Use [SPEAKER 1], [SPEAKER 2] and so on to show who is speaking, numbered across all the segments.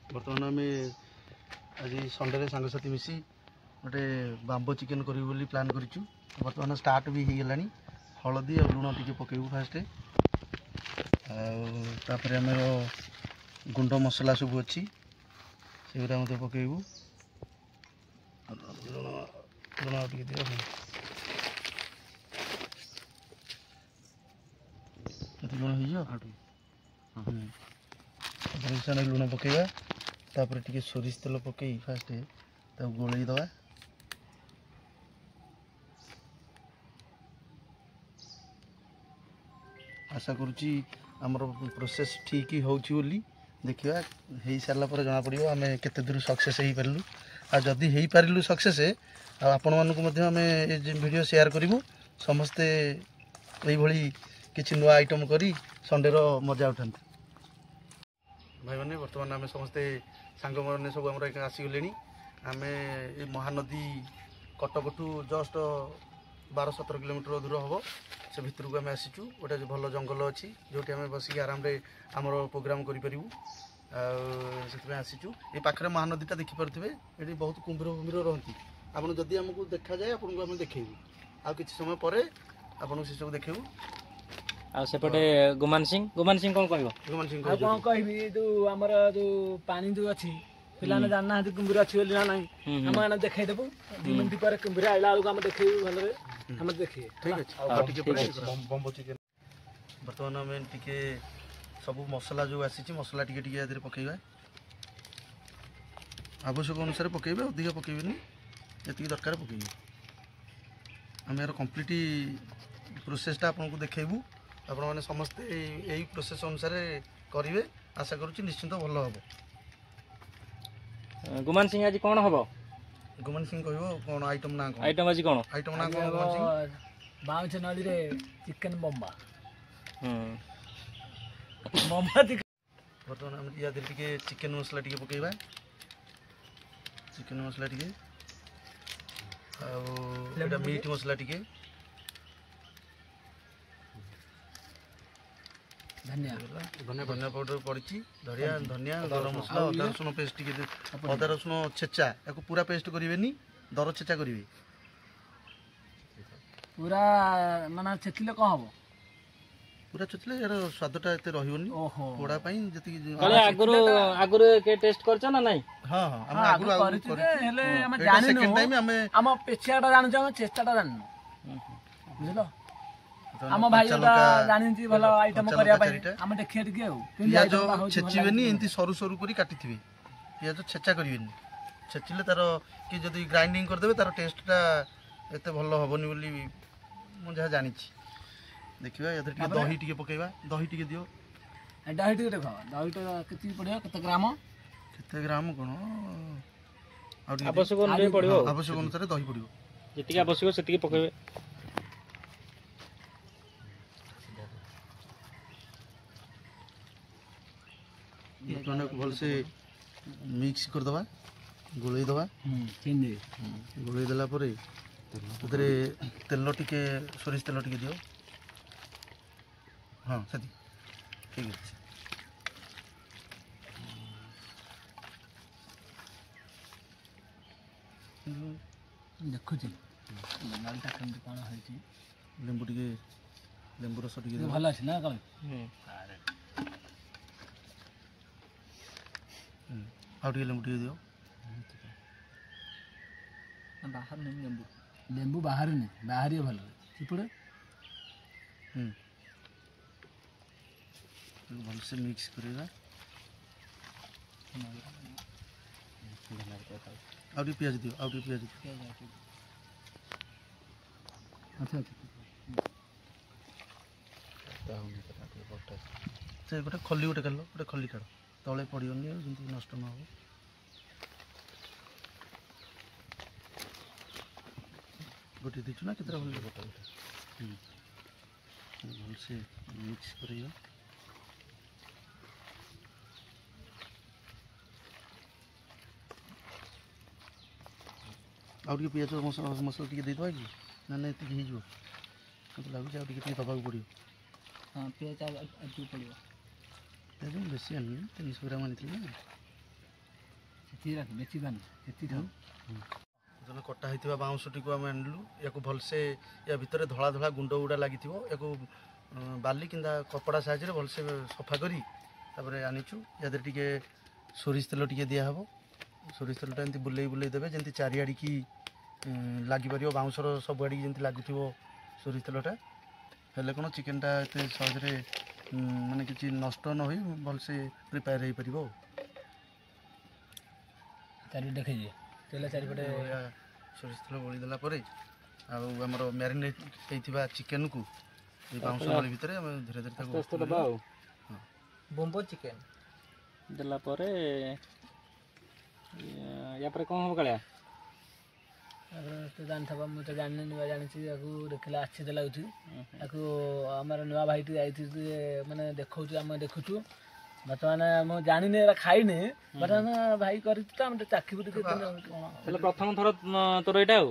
[SPEAKER 1] बर्तमान आम आज संडे सांगसाथी मिसी गोटे बाम्बो चिकेन करी प्लान करूँ। बर्तमान स्टार्ट भी हो गला। हलदी और लुण टी पकेबू फास्ट आपर आम गुंड मसला सब अच्छी से पकेबू लुण लुण टे दिया लुण हो लुण पकेबा तापर टी सोरिष तेल पकई फास्ट गोलई दवा आशा करुच्ची आमर प्रोसेस ठीक होची देखा हो सारा पर जना पड़ो आम केते दूर सक्सेस हो पारू आदि हो पारू सक्सेस आपण मानक आम वीडियो शेयर करूँ समस्ते यही किसी नुआ आइटम करी संडे मजा उठाते भाई मैंने बर्तमान आम समस्ते सांग मैंने सब आम आसीगले आम ये महानदी कटकठू जस्ट 12-17 किलोमीटर दूर हम से भितर को आम आसीचु गोटे भल जंगल अच्छी जो आम बसिक आराम आमर प्रोग्राम करूँ से आसीचु ये पाखे महानदीटा देखिपे ये बहुत कुंभीर फुम्भीर रहती आपन जदि आमको देखा जाए आपको आम देखू आ कि समय पर आपको से सब देखू
[SPEAKER 2] आसेपटे गुमान सिंह कौन कह
[SPEAKER 1] गुमान सिंह
[SPEAKER 3] कौन कह जो आमर जो पानी जो अच्छी पिलाने जानना कुंभीर अच्छी ना ना आम देखदेबू 2 मिनट पर कुंभीर आइला बेलू आम देखे भले आम देखिए
[SPEAKER 1] ठीक अच्छे बम्बो चिकेन बर्तमान आम टे सब मसला जो आसी मसला टे पकेबा आवश्यक अनुसार पकेबे अधिक पकेबेनि जी दरकार पकेबे आम यार कम्प्लीट प्रोसेसटा आपको देखू आपण मैंने समस्ते यही प्रोसेस अनुसार करेंगे आशा करुच्ची निश्चिंत भल हम
[SPEAKER 2] गुमान सिंह आज कौन हम
[SPEAKER 1] गुमान सिंह कह कौन आइटम ना
[SPEAKER 2] आइटम आज कौन
[SPEAKER 1] आइटम ना कौन गुमान सिंह
[SPEAKER 3] बाउंस नली रे चिकन बम्बा
[SPEAKER 1] बर्तमान आम या टे चिकेन मसला टे पकेबा चिकेन मसला टे आ मीट मसला टे धनिया पाउडर पड़ी धनिया धनिया गरम मसला अदा रसुण पेस्ट अदा रसुण छेचा या पूरा पेस्ट करेंगे दर छेचा करेंगे
[SPEAKER 3] पूरा माना छेचिले कौन हम
[SPEAKER 1] पूरा छेचिले यार स्वादटा एते रहइबनी पोड़ा पई जति
[SPEAKER 2] आगुरु के टेस्ट करछ ना नहीं
[SPEAKER 1] हां हां हम आगुरु
[SPEAKER 3] हेले हम जानि
[SPEAKER 1] सेकंड टाइम हम
[SPEAKER 3] पेचियाटा जानछ हम चेष्टाटा जाननु बुझलो आम भाई जानी भल आइटम करने देखिए टे
[SPEAKER 1] पियाज छेचिबेनी एमती सरू सरू करी काटिथिबे पियाज छेचा करिवेनी छेचिले तार कि जदि ग्राइंडिंग करदेबे तार टेस्टटा एते भल हबनी बोली मु जहा जानि छी देखिबा एते टे दही टे पकेबा दही टे दियो
[SPEAKER 3] दही टे देखो दही टे केति पड़ियो केते ग्राम
[SPEAKER 1] कोन
[SPEAKER 2] आवश्यक अनुसार पड़ियो
[SPEAKER 1] आवश्यक अनुसार दही पड़ियो
[SPEAKER 2] जति आवश्यक सेति पकेबे
[SPEAKER 1] भल से मिक्स करदे गोलई दवा गोलई देला तेल टिके सोरिष तेल टिके दियो हाँ से ठीक अच्छे
[SPEAKER 3] देखुची नालटा केमती कोन होई
[SPEAKER 1] लेंबू टिके लेंबू रस टिके
[SPEAKER 3] भल अछि ना कल
[SPEAKER 1] आउ टे लेंबू टे दियो
[SPEAKER 3] बाहर नहीं लेंबू बाहर नहीं बाहर ही भल चिपड़े
[SPEAKER 1] भल से मिक्स करेगा आउ टे प्याज दियो आउ टे प्याज
[SPEAKER 3] अच्छा
[SPEAKER 1] से गोटे खली गोटे काढ़ गोटे खली काढ़ तले पड़ोनी जमी नष्ट न हो गोटे दीचु ना केतरा भल गोटे भल से मिक्स करेगा आउ टे पियाज मसला मसला टे दे दवा कि ना ना ये मत लगुच आउ टे दबा पड़ो
[SPEAKER 3] हाँ पियाज पड़ो
[SPEAKER 1] बेसी आनी 300 ग्राम आनी ଜଣେ କଟା ହେଇଥିବା ବାଉଁଶଟିକୁ ଆମେ ଆଣିଲୁ ୟାକୁ ଭଲସେ ୟା ଭିତରେ ଧଳା ଧଳା ଗୁଣ୍ଡ ଗୁଡ଼ା ଲାଗିଥିବ ୟାକୁ ବାଲି କିମ୍ବା କପଡ଼ା ସାହାଯ୍ୟରେ ଭଲସେ ସଫା କରି ତାପରେ ଆଣିଛୁ ୟା ଦେହରେ ଟିକେ ସୋରିଷ ତେଲ ଟିକେ ଦିଆହେବ ସୋରିଷ ତେଲଟା ଏମିତି ବୁଲେଇ ବୁଲେଇ ଦେବେ ଯେମିତି ଚାରିଆଡ଼ିକି ଲାଗିପାରିବ ବାଉଁଶର ସବୁଆଡ଼ିକି ଯେମିତି ଲାଗୁଥିବ ସୋରିଷ ତେଲଟା ହେଲେ କ'ଣ ଚିକେନଟା ଏତେ ସହଜରେ ମାନେ କିଛି ନଷ୍ଟ ନ ହୋଇ ଭଲସେ ପ୍ରିପେୟାର ହେଇପାରିବ
[SPEAKER 3] ଦେଖେଇଦିଏ ତେଲ ଚାରିପଟେ
[SPEAKER 1] ସୋରିଷ ତେଲ ବଳିଦେଲା ପରେ ଆଉ ଆମର ମ୍ୟାରିନେଟ୍ ହେଇଥିବା ଚିକେନକୁ ଏଇ ବାଉଁଶ ନଳୀ ଭିତରେ ଆମେ ଧୀରେ ଧୀରେ ତାକୁ
[SPEAKER 2] ଦେବା ଆଉ
[SPEAKER 3] ବୋମ୍ବୋ ଚିକେନ
[SPEAKER 2] ଦେଲା ପରେ ୟା ପରେ କ'ଣ ହବ କାଳିଆ
[SPEAKER 3] ତ ଜାଣିଥିବ ମୁଁ ତ ଜାଣିନି ନୂଆ ଜାଣିଛି ତାକୁ ଦେଖିଲେ ଆଶ୍ଚର୍ଯ୍ୟ ଲାଗୁଛି ତାକୁ ଆମର ନୂଆ ଭାଇଟି ଯାଇଥିଲି ମାନେ ଦେଖାଉଛୁ ଆମେ ଦେଖୁଛୁ ବର୍ତ୍ତମାନ ମୁଁ ଜାଣିନି ଏରା ଖାଇନି ବର୍ତ୍ତମାନ ଭାଇ କରିଛି ତ ଆମେ ଚାଖିବୁ ଟିକେ
[SPEAKER 2] ହେଲେ ପ୍ରଥମ ଥର ତୋର ଏଇଟା ଆଉ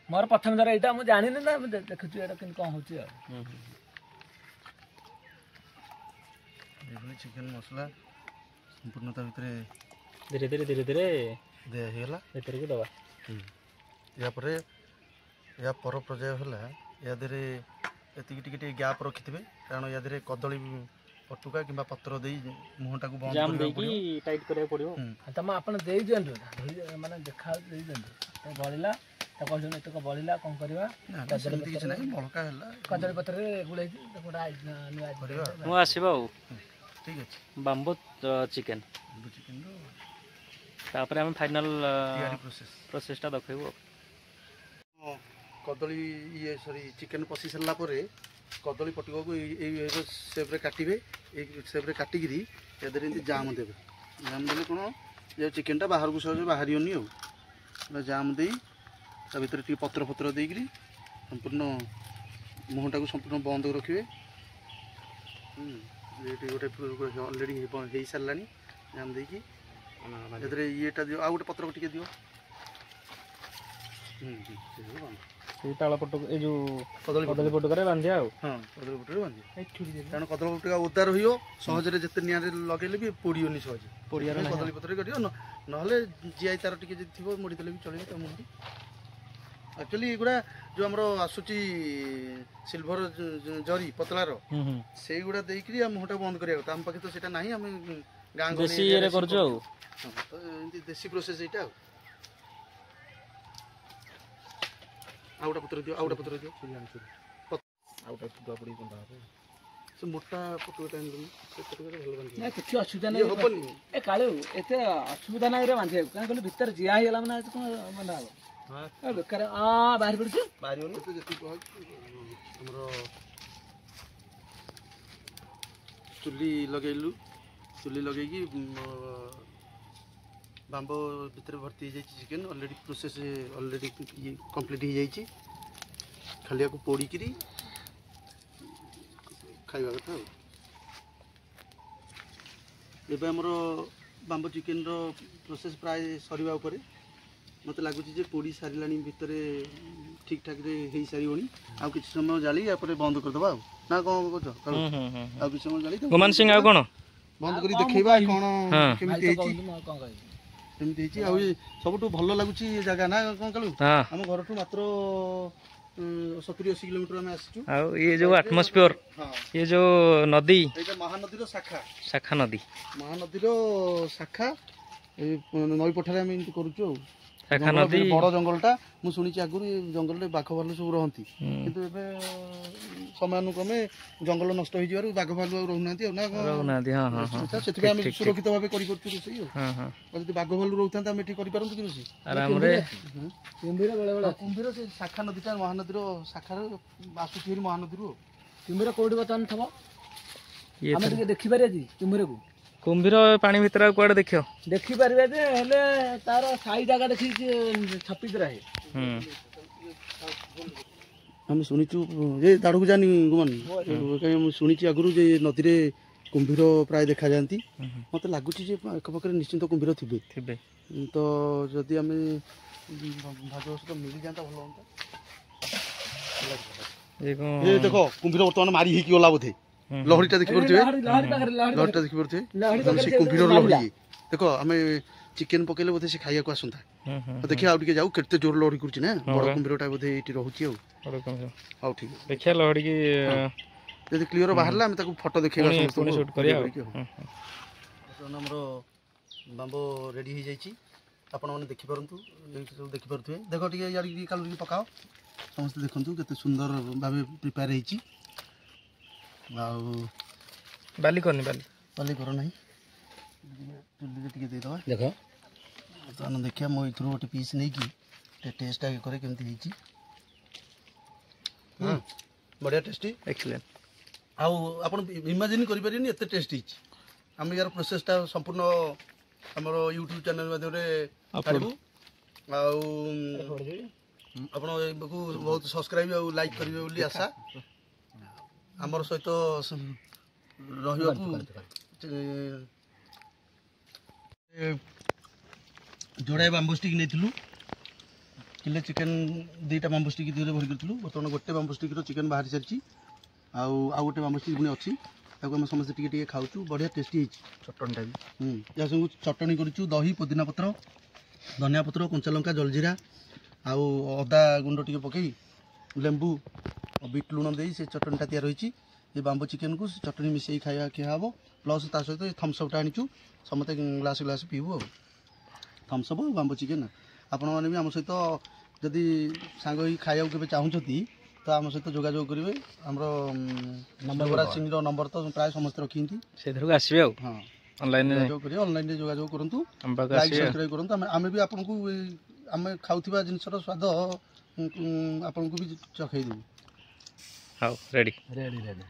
[SPEAKER 3] ମୋର ପ୍ରଥମ ଥର ଏଇଟା ମୁଁ ଜାଣିନି ନା ମୁଁ ଦେଖୁଛୁ ଏଇଟା କେମିତି କ'ଣ ହେଉଛି ଆଉ
[SPEAKER 1] ଏଇଭଳି ଚିକେନ ମସଲା ସମ୍ପୂର୍ଣ୍ଣ ତା ଭିତରେ
[SPEAKER 2] ଧୀରେ ଧୀରେ ଧୀରେ ଧୀରେ
[SPEAKER 1] ଦିଆ ହେଇଗଲା
[SPEAKER 2] ଭିତରକୁ ଦେବା
[SPEAKER 1] ଏହାପରେ ଏହା ପର ପର୍ଯ୍ୟାୟ ହେଲା ୟା ଦେହରେ ଏତିକି ଟିକେ ଟିକେ ଗ୍ୟାପ୍ ରଖିଥିବେ କାରଣ ୟା ଦେହରେ କଦଳୀ ପଟୁକା କିମ୍ବା ପତ୍ର ଦେଇ ମୁହଁଟାକୁ ବନ୍ଦ କରିବାକୁ ପଡ଼ିବ
[SPEAKER 2] ଟାଇଟ୍ କରିବାକୁ ପଡ଼ିବ
[SPEAKER 3] ତମ ଆପଣ ଦେଇଦିଅନ୍ତୁ ମାନେ ଦେଖା ଦେଇଦିଅନ୍ତୁ ବଳିଲା ତା କହୁଛନ୍ତି ଏତକ ବଳିଲା କ'ଣ କରିବା
[SPEAKER 1] ସେମିତି କିଛି ନାହିଁ ବଳକା ହେଲା
[SPEAKER 3] କଦଳୀ ପତ୍ରରେ ଗୁଳେଇକି କରିବା
[SPEAKER 2] ମୁଁ ଆସିବ ଆଉ
[SPEAKER 1] ଠିକ୍ ଅଛି
[SPEAKER 2] ବାମ୍ବୋ ଚିକେନ
[SPEAKER 1] ଚିକେନର
[SPEAKER 2] ତାପରେ ଆମେ ଫାଇନାଲ
[SPEAKER 1] ପ୍ରୋସେସଟା
[SPEAKER 2] ଦେଖେଇବୁ
[SPEAKER 1] କଦଳୀ ଚିକେନ ପଶି ସାରିଲା ପରେ କଦଳୀ ପଟିକକୁ ଏଇ ସେପ୍ରେ କାଟିବେ ଏଇ ସେପ୍ରେ କାଟିକିରି ତା ଦେହରେ ଏମିତି ଜାମ୍ ଦେବେ ଜାମ୍ ଦେଲେ କ'ଣ ଯେ ଚିକେନଟା ବାହାରକୁ ସହଜରେ ବାହାରିବନି ଆଉ ଜାମ୍ ଦେଇ ତା ଭିତରେ ଟିକେ ପତ୍ର ଫତ୍ର ଦେଇକିରି ସମ୍ପୂର୍ଣ୍ଣ ମୁହଁଟାକୁ ସମ୍ପୂର୍ଣ୍ଣ ବନ୍ଦ ରଖିବେ ଏଇଠି ଗୋଟେ ଅଲରେଡ଼ି ହେଇସାରିଲାଣି ଜାମ୍ ଦେଇକି ଏଥିରେ ଇଏଟା ଦିଅ ଆଉ ଗୋଟେ ପତ୍ର ଟିକେ ଦିଅ
[SPEAKER 2] ସେଇ ତାଳ ପଟକୁ ଏଇ ଯୋଉ କଦଳୀ ପଟୁକାରେ ବାନ୍ଧିବା ଆଉ
[SPEAKER 1] ହଁ କଦଳୀ ପଟୁରେ ବାନ୍ଧିବା କାରଣ କଦଳୀ ପଟୁକା ଓଦା ରହିବ ସହଜରେ ଯେତେ ନିଆଁରେ ଲଗେଇଲେ ବି ପୋଡ଼ିବନି ସହଜେ କଦଳୀ ପତ୍ରରେ କରିବ ନହେଲେ ଜିଆଇ ତାର ଟିକେ ଯଦି ଥିବ ମୋଡ଼ି ଦେଲେ ବି ଚଳିବ ତା ମୁଣ୍ଡି ଆକ୍ଚୁଆଲି ଏଗୁଡ଼ା ଯେଉଁ ଆମର ଆସୁଛି ସିଲଭର ଜରି ପତଳାର ସେଇଗୁଡ଼ା ଦେଇକିରି ଆମ ମୁହଁଟା ବନ୍ଦ କରିବା କଥା ଆମ ପାଖେ ତ ସେଇଟା ନାହିଁ ଆମେ ଗାଁ ଗହଳି କରୁଛୁ ଆଉ ତ ଏମିତି ଦେଶୀ ପ୍ରୋସେସ୍ ଏଇଟା ଆଉ ଗୋଟେ ପତ୍ର ଦିଅ ଆଉ ଗୋଟେ ପତ୍ର ଦିଅ ଆଉ ଗୋଟେ ପଡ଼ି ବନ୍ଧା ହେବ ସେ ମୋଟା ପଟୁଟା ସେ ପଟୁରେ ଭଲ ବାନ୍ଧିବ
[SPEAKER 3] କିଛି ଅସୁବିଧା ନାହିଁ ହବନି ଏ କାଳୁ ଏତେ ଅସୁବିଧା ନାହିଁ ରେ ବାନ୍ଧିବାକୁ କାରଣ କହିଲେ ଭିତରେ ଜିଆ ହେଇଗଲା ମାନେ କ'ଣ ବନ୍ଧା ହେବ ବେକାର ବାହାରି ପଡ଼ୁଛି
[SPEAKER 1] ବାହାରିବନି ତ ଯେତିକି ଆମର ଚୁଲି ଲଗେଇଲୁ ଚୁଲି ଲଗେଇକି ବାମ୍ବ ଭିତରେ ଭର୍ତ୍ତି ହେଇଯାଇଛି chicken already process already complete ହେଇଯାଇଛି ଖାଲି ଆକୁ ପୋଡ଼ିକିରି ଖାଇବା କଥା ଆଉ ଏବେ ଆମର ବାମ୍ବ ଚିକେନର ପ୍ରୋସେସ୍ ପ୍ରାୟ ସରିବା ଉପରେ ମୋତେ ଲାଗୁଛି ଯେ ପୋଡ଼ି ସାରିଲାଣି ଭିତରେ ଠିକ୍ ଠାକ୍ରେ ହେଇସାରିବଣି ଆଉ କିଛି ସମୟ ଜାଳି ତାପରେ ବନ୍ଦ କରିଦେବା ଆଉ ନା କ'ଣ କହୁଛ ଆଉ କିଛି ସମୟ ଜାଳି
[SPEAKER 2] ଗୁମାନ ସିଂ ଆଉ କ'ଣ
[SPEAKER 1] ବନ୍ଦ କରି ଦେଖେଇବା କ'ଣ କେମିତି ହେଇଛି ଏମିତି ହେଇଛି ଆଉ ସବୁଠୁ ଭଲ ଲାଗୁଛି ଏ ଜାଗା ନା କ'ଣ କାଳୁ ଆମ ଘରଠୁ ମାତ୍ର 70-80 କିଲୋମିଟର ଆମେ ଆସିଛୁ
[SPEAKER 2] ଆଉ ଇଏ ଯୋଉ ଆଟମସ୍ଫିୟର ଇଏ ଯୋଉ ନଦୀ
[SPEAKER 1] ଏଇଟା ମହାନଦୀର ଶାଖା
[SPEAKER 2] ନଦୀ
[SPEAKER 1] ମହାନଦୀର ଶାଖା ଏଇ ନଈ ପଠାରେ ଆମେ ଏମିତି କରୁଛୁ ଆଉ
[SPEAKER 2] ଶାଖା ନଦୀ
[SPEAKER 1] ବଡ଼ ଜଙ୍ଗଲଟା ମୁଁ ଶୁଣିଛି ଆଗରୁ ଏ ଜଙ୍ଗଲରେ ବାଘ ଭାଲୁ ସବୁ ରହନ୍ତି କିନ୍ତୁ ଏବେ ସମୟାନୁକ୍ରମେ ଜଙ୍ଗଲ ନଷ୍ଟ ହେଇଯିବାରୁ ବାଘ ଭାଲୁ ଆଉ ରହୁନାହାନ୍ତି ଆଉ ନା ସେଥିପାଇଁ ଆମେ ସୁରକ୍ଷିତ ଭାବେ କରିପାରୁଛୁ ରୋଷେଇ ଆଉ ଯଦି ବାଘ ଭାଲୁ ରହୁଥାନ୍ତେ ଆମେ ଏଠି କରିପାରନ୍ତୁ କି ରୋଷେଇ କୁମ୍ଭୀର ସେ ଶାଖା ନଦୀଟା ମହାନଦୀର ଶାଖାରେ ଆସୁଛି ମହାନଦୀରୁ
[SPEAKER 3] କୁମ୍ଭୀର କୋଉଠି ବର୍ତ୍ତମାନ ଥିବ ଆମେ ଟିକେ ଦେଖିପାରିବା କି କୁମ୍ଭୀରକୁ
[SPEAKER 2] କୁମ୍ଭୀର ପାଣି ଭିତରେ ଆଉ କୁଆଡ଼େ
[SPEAKER 3] ଦେଖିପାରିବା ଯେ ହେଲେ ତାର ସାଇ ଜାଗା ଦେଖିକି ଛପିକି ରହେ
[SPEAKER 1] ଆମେ ଶୁଣିଛୁ ଏ ଦାଢ଼କୁ ଯାନି ଗୁମାନ ମୁଁ ଶୁଣିଛି ଆଗରୁ ଯେ ନଦୀରେ କୁମ୍ଭୀର ପ୍ରାୟ ଦେଖାଯାଆନ୍ତି ମୋତେ ଲାଗୁଛି ଯେ ଆଖପାଖରେ ନିଶ୍ଚିନ୍ତ କୁମ୍ଭୀର ଥିବେ ତ ଯଦି ଆମେ ଭାଗ୍ୟ ସହିତ ମିଳିଯାଆନ୍ତା ଭଲ ହୁଅନ୍ତା ଦେଖ କୁମ୍ଭୀର ବର୍ତ୍ତମାନ ମାରି ହେଇକି ଗଲା ବୋଧେ ଲହଡ଼ିଟା ଦେଖିପାରୁଥିବେ ଲହଡ଼ିଟା ଦେଖିପାରୁଥିବେ ସେ କୁମ୍ଭୀରର ଲହଡ଼ି ଦେଖ ଆମେ ଚିକେନ ପକେଇଲେ ବୋଧେ ସେ ଖାଇବାକୁ ଆସନ୍ତା। ଦେଖିବା ଆଉ ଟିକେ ଯାଉ କେତେ ଜୋର ଲହଡ଼ି କରୁଛି ନା ବଡ଼ କୁମ୍ଭୀରଟା ବୋଧେ ଏଇଠି ରହୁଛି ଆଉ। ହଉ ଠିକ୍ ଅଛି
[SPEAKER 2] ଦେଖିବା ଲହଡ଼ିକି
[SPEAKER 1] ଯଦି କ୍ଲିଅର ବାହାରିଲା ଆମେ ତାକୁ ଫଟୋ ଦେଖେଇବା ସମସ୍ତଙ୍କୁ ବର୍ତ୍ତମାନ ଆମର ବାମ୍ବ ରେଡ଼ି ହେଇଯାଇଛି ଆପଣମାନେ ଦେଖିପାରନ୍ତୁ ସବୁ ଦେଖିପାରୁଥିବେ ଦେଖ ଟିକେ ଇଆଡ଼େ ଟିକେ କାଲି ଟିକେ ପକାଅ ସମସ୍ତେ ଦେଖନ୍ତୁ କେତେ ସୁନ୍ଦର ଭାବେ ପ୍ରିପେୟାର ହେଇଛି ଆଉ
[SPEAKER 2] ବାଲି କରିନି
[SPEAKER 1] ବାଲି କର ନାହିଁ ଚୁଲିରେ ଟିକେ ଦେଇଦେବା ଦେଖ ବର୍ତ୍ତମାନ ଦେଖିବା ମୁଁ ଏଇଥିରୁ ଗୋଟେ ପିସ୍ ନେଇକି ଟିକେ ଟେଷ୍ଟ ଆଗେ କରେ କେମିତି ହେଇଛି ବଢ଼ିଆ ଟେଷ୍ଟି
[SPEAKER 2] ଏକ୍ସଲେଣ୍ଟ
[SPEAKER 1] ଆଉ ଆପଣ ଇମାଜିନ୍ କରିପାରିବେନି ଏତେ ଟେଷ୍ଟ ହେଇଛି ଆମେ ୟାର ପ୍ରୋସେସଟା ସମ୍ପୂର୍ଣ୍ଣ ଆମର ୟୁଟ୍ୟୁବ୍ ଚ୍ୟାନେଲ୍ ମାଧ୍ୟମରେ ଛାଡ଼ିବୁ ଆଉ ଆପଣ ଏକୁ ବହୁତ ସବସ୍କ୍ରାଇବ୍ ଆଉ ଲାଇକ୍ କରିବେ ବୋଲି ଆଶା ଆମର ସହିତ ରହିବାକୁ ଯୋଡ଼ାଏ ବାମ୍ବୋ ଷ୍ଟିକ୍ ନେଇଥିଲୁ କିଲେ ଚିକେନ୍ ଦୁଇଟା ବାମ୍ବୋ ଷ୍ଟିକ୍ ଦିହରେ ଭରି କରିଥିଲୁ ବର୍ତ୍ତମାନ ଗୋଟେ ବାମ୍ବୋ ଷ୍ଟିକ୍ର ଚିକେନ୍ ବାହାରି ସାରିଛି ଆଉ ଗୋଟେ ବାମ୍ବୋ ଷ୍ଟିକ୍ ପୁଣି ଅଛି ତାକୁ ଆମେ ସମସ୍ତେ ଟିକେ ଟିକେ ଖାଉଛୁ ବଢ଼ିଆ ଟେଷ୍ଟି ହେଇଛି ଚଟଣିଟା ବି ଏହା ସବୁ ଚଟଣି କରିଛୁ ଦହି ପୋଦିନା ପତ୍ର ଧନିଆ ପତ୍ର କଞ୍ଚା ଲଙ୍କା ଜଲଜିରା ଆଉ ଅଦା ଗୁଣ୍ଡ ଟିକେ ପକେଇ ଲେମ୍ବୁ ବିଟ୍ ଲୁଣ ଦେଇ ସେ ଚଟଣିଟା ତିଆରି ହୋଇଛି ଏ ବାମ୍ବୋ ଚିକେନ୍କୁ ସେ ଚଟଣି ମିଶାଇ ଖାଇବା ଖିଆ ହେବ ପ୍ଲସ୍ ତା ସହିତ ଏ ଥମ୍ସଅପ୍ଟା ଆଣିଛୁ ସମସ୍ତେ ଗ୍ଲାସ୍ ଗ୍ଲାସ୍ ପିଇବୁ ଆଉ ଥମ୍ସଅପ୍ ଆଉ ବାମ୍ବୋ ଚିକେନ୍ ଆପଣମାନେ ବି ଆମ ସହିତ ଯଦି ସାଙ୍ଗ ହେଇକି ଖାଇବାକୁ କେବେ ଚାହୁଁଛନ୍ତି ତ ଆମ ସହିତ ଯୋଗାଯୋଗ କରିବେ ଆମର ଯୁବରାଜ ସିଂର ନମ୍ବର ତ ପ୍ରାୟ ସମସ୍ତେ ରଖିଛନ୍ତି
[SPEAKER 2] ସେଇଥିରକୁ ଆସିବେ ଆଉ
[SPEAKER 1] ହଁ
[SPEAKER 2] ଅନଲାଇନରେ
[SPEAKER 1] ଯୋଗାଯୋଗ କରିବେ ଅନଲାଇନରେ ଯୋଗାଯୋଗ କରନ୍ତୁ ଲାଇକ୍ ସବସ୍କ୍ରାଇବ୍ କରନ୍ତୁ ଆମେ ବି ଆପଣଙ୍କୁ ଆମେ ଖାଉଥିବା ଜିନିଷର ସ୍ୱାଦ ଆପଣଙ୍କୁ ବି ଚଖେଇ ଦେବୁ
[SPEAKER 2] ହଉ ରେଡ଼ି
[SPEAKER 3] ରେଡ଼ି